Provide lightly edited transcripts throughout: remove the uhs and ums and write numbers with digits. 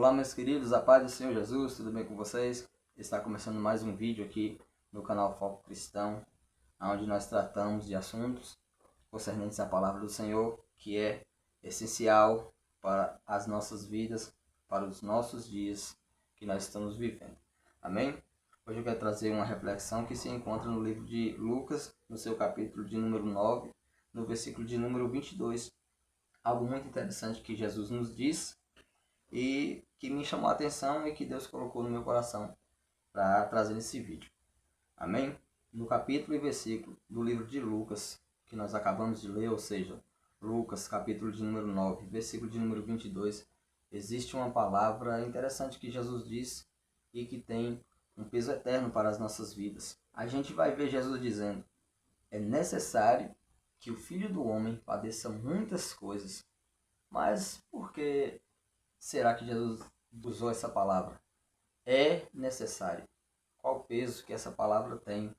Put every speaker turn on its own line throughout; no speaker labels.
Olá meus queridos, a paz do Senhor Jesus, tudo bem com vocês? Está começando mais um vídeo aqui no canal Foco Cristão, onde nós tratamos de assuntos concernentes à palavra do Senhor, que é essencial para as nossas vidas, para os nossos dias que nós estamos vivendo. Amém? Hoje eu quero trazer uma reflexão que se encontra no livro de Lucas, no seu capítulo de número 9, no versículo de número 22. Algo muito interessante que Jesus nos diz e que me chamou a atenção e que Deus colocou no meu coração para trazer nesse vídeo. Amém? No capítulo e versículo do livro de Lucas, que nós acabamos de ler, ou seja, Lucas, capítulo de número 9, versículo de número 22, existe uma palavra interessante que Jesus diz e que tem um peso eterno para as nossas vidas. A gente vai ver Jesus dizendo: é necessário que o Filho do Homem padeça muitas coisas. Mas por que será que Jesus usou essa palavra? É necessário. Qual o peso que essa palavra tem?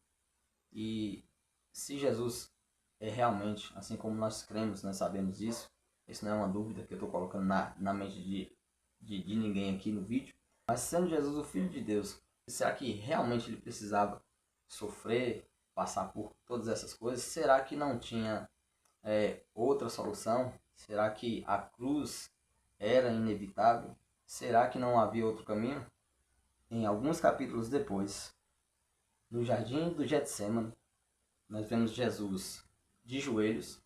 E se Jesus é realmente, assim como nós cremos, nós sabemos isso, isso não é uma dúvida que eu estou colocando na mente de ninguém aqui no vídeo, mas sendo Jesus o Filho de Deus, será que realmente ele precisava sofrer, passar por todas essas coisas? Será que não tinha outra solução? Será que a cruz era inevitável? Será que não havia outro caminho? Em alguns capítulos depois, no jardim do Getsêmani, nós vemos Jesus de joelhos,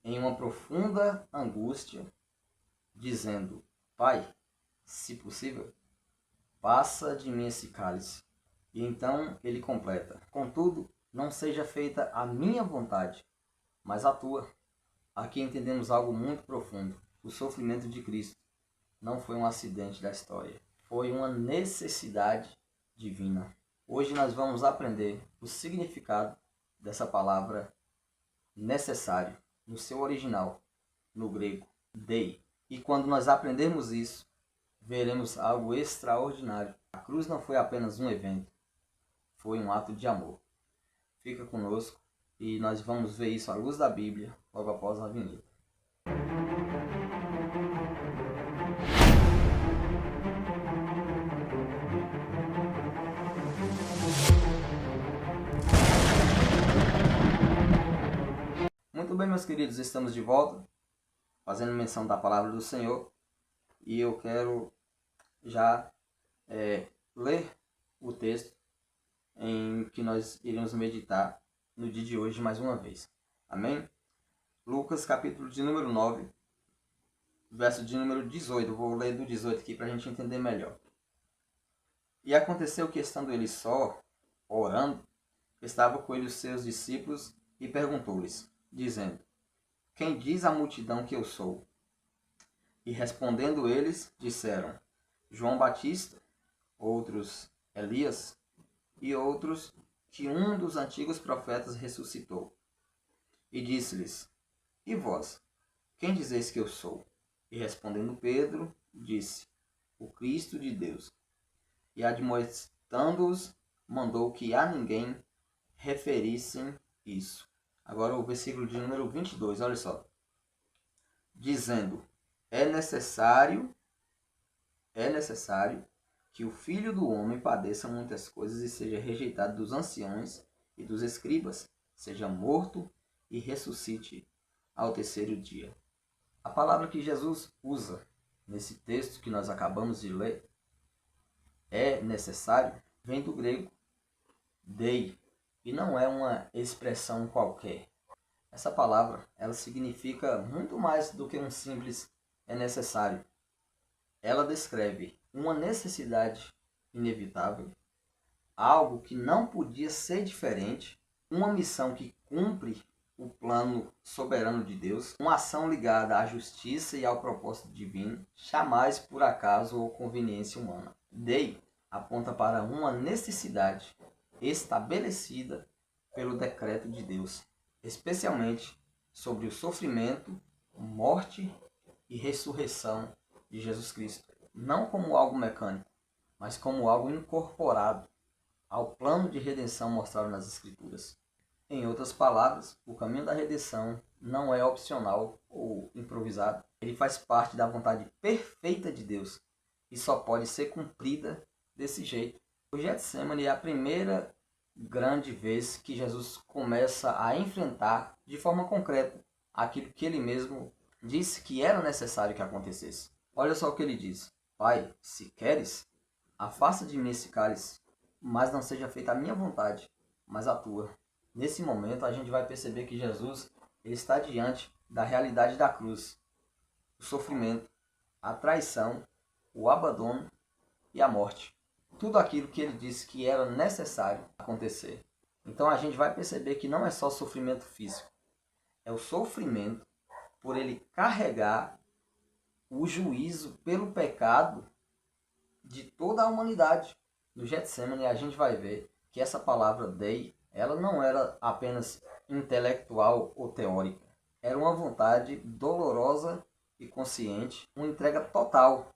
em uma profunda angústia, dizendo: Pai, se possível, passa de mim esse cálice. E então ele completa: contudo, não seja feita a minha vontade, mas a tua. Aqui entendemos algo muito profundo. O sofrimento de Cristo não foi um acidente da história, foi uma necessidade divina. Hoje nós vamos aprender o significado dessa palavra necessário, no seu original, no grego, dei. E quando nós aprendermos isso, veremos algo extraordinário. A cruz não foi apenas um evento, foi um ato de amor. Fica conosco e nós vamos ver isso à luz da Bíblia, logo após a vinheta. Muito bem, meus queridos, estamos de volta, fazendo menção da palavra do Senhor, e eu quero já ler o texto em que nós iremos meditar no dia de hoje mais uma vez. Amém? Lucas, capítulo de número 9, verso de número 18. Vou ler do 18 aqui para a gente entender melhor. E aconteceu que, estando ele só, orando, estava com ele os seus discípulos e perguntou-lhes, dizendo: quem diz a multidão que eu sou? E respondendo eles, disseram: João Batista, outros Elias, e outros que um dos antigos profetas ressuscitou. E disse-lhes: e vós, quem dizeis que eu sou? E respondendo Pedro, disse: o Cristo de Deus. E admoestando-os, mandou que a ninguém referissem isso. Agora o versículo de número 22, olha só. Dizendo: é necessário que o Filho do Homem padeça muitas coisas e seja rejeitado dos anciãos e dos escribas, seja morto e ressuscite ao terceiro dia. A palavra que Jesus usa nesse texto que nós acabamos de ler, é necessário, vem do grego dei, e não é uma expressão qualquer. Essa palavra, ela significa muito mais do que um simples é necessário. Ela descreve uma necessidade inevitável, algo que não podia ser diferente, uma missão que cumpre o plano soberano de Deus, uma ação ligada à justiça e ao propósito divino, jamais por acaso ou conveniência humana. Dei aponta para uma necessidade estabelecida pelo decreto de Deus, especialmente sobre o sofrimento, morte e ressurreição de Jesus Cristo, não como algo mecânico, mas como algo incorporado ao plano de redenção mostrado nas Escrituras. Em outras palavras, o caminho da redenção não é opcional ou improvisado. Ele faz parte da vontade perfeita de Deus, e só pode ser cumprida desse jeito. O Getsemane é a primeira grande vez que Jesus começa a enfrentar de forma concreta aquilo que ele mesmo disse que era necessário que acontecesse. Olha só o que ele diz: Pai, se queres, afasta de mim esse cálice, mas não seja feita a minha vontade, mas a tua. Nesse momento a gente vai perceber que Jesus ele está diante da realidade da cruz, o sofrimento, a traição, o abandono e a morte. Tudo aquilo que ele disse que era necessário acontecer. Então a gente vai perceber que não é só sofrimento físico, é o sofrimento por ele carregar o juízo pelo pecado de toda a humanidade. No Getsemane a gente vai ver que essa palavra dei, ela não era apenas intelectual ou teórica. Era uma vontade dolorosa e consciente, uma entrega total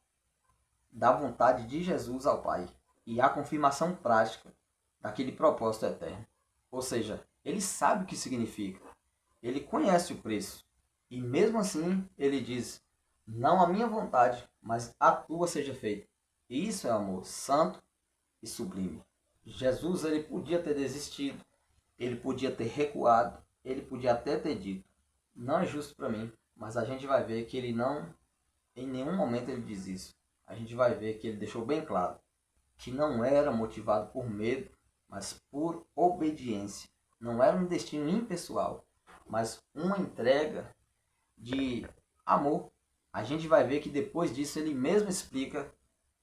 da vontade de Jesus ao Pai e a confirmação prática daquele propósito eterno. Ou seja, ele sabe o que significa, ele conhece o preço e mesmo assim ele diz: não a minha vontade, mas a tua seja feita. E isso é amor santo e sublime. Jesus ele podia ter desistido, ele podia ter recuado, ele podia até ter dito: não é justo para mim, mas a gente vai ver que ele não, em nenhum momento ele diz isso. A gente vai ver que ele deixou bem claro que não era motivado por medo, mas por obediência. Não era um destino impessoal, mas uma entrega de amor. A gente vai ver que depois disso ele mesmo explica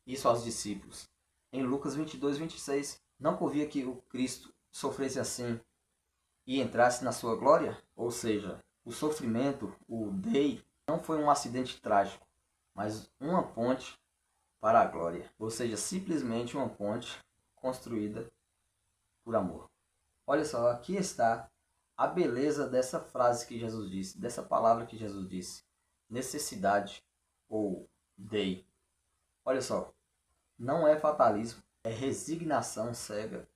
isso aos discípulos. Em Lucas 22, 26, não convia que o Cristo sofresse assim e entrasse na sua glória? Ou seja, o sofrimento, o Dei, não foi um acidente trágico, mas uma ponte para a glória. Ou seja, simplesmente uma ponte construída por amor. Olha só, aqui está a beleza dessa frase que Jesus disse, dessa palavra que Jesus disse. Necessidade ou Dei. Olha só, não é fatalismo, é resignação cega.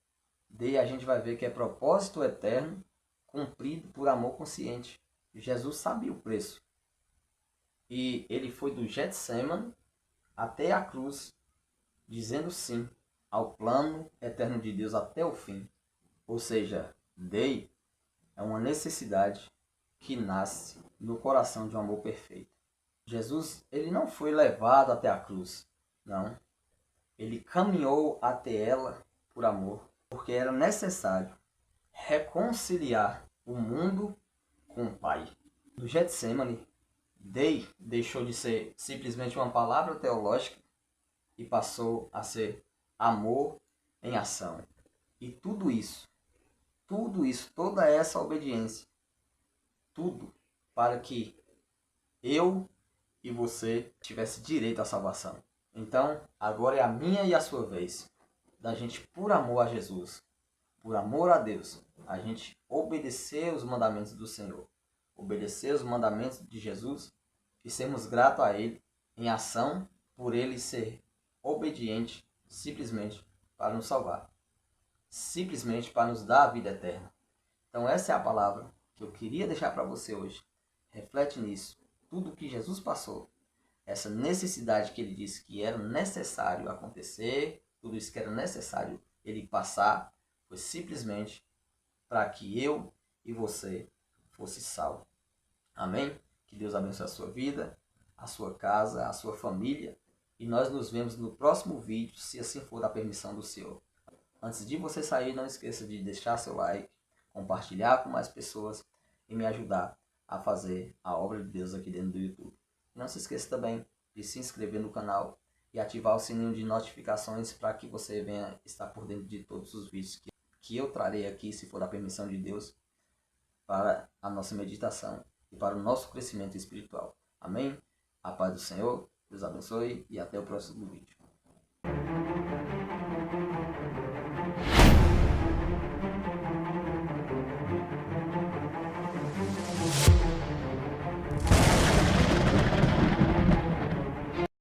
Dei a gente vai ver que é propósito eterno cumprido por amor consciente. Jesus sabia o preço. E ele foi do Getsemane até a cruz, dizendo sim ao plano eterno de Deus até o fim. Ou seja, Dei é uma necessidade que nasce no coração de um amor perfeito. Jesus, ele não foi levado até a cruz, não. Ele caminhou até ela por amor, porque era necessário reconciliar o mundo com o Pai. No Getsemane, Dei deixou de ser simplesmente uma palavra teológica e passou a ser amor em ação. E tudo isso, toda essa obediência, tudo para que eu e você tivesse direito à salvação. Então, agora é a minha e a sua vez da gente, por amor a Jesus, por amor a Deus, a gente obedecer os mandamentos do Senhor, obedecer os mandamentos de Jesus e sermos gratos a Ele em ação por Ele ser obediente simplesmente para nos salvar, simplesmente para nos dar a vida eterna. Então essa é a palavra que eu queria deixar para você hoje. Reflete nisso, tudo o que Jesus passou, essa necessidade que Ele disse que era necessário acontecer, tudo isso que era necessário Ele passar, foi simplesmente para que eu e você fosse salvo. Amém? Que Deus abençoe a sua vida, a sua casa, a sua família. E nós nos vemos no próximo vídeo, se assim for da permissão do Senhor. Antes de você sair, não esqueça de deixar seu like, compartilhar com mais pessoas e me ajudar a fazer a obra de Deus aqui dentro do YouTube. Não se esqueça também de se inscrever no canal e ativar o sininho de notificações para que você venha estar por dentro de todos os vídeos que eu trarei aqui, se for da permissão de Deus, para a nossa meditação e para o nosso crescimento espiritual. Amém? A paz do Senhor, Deus abençoe e até o próximo vídeo.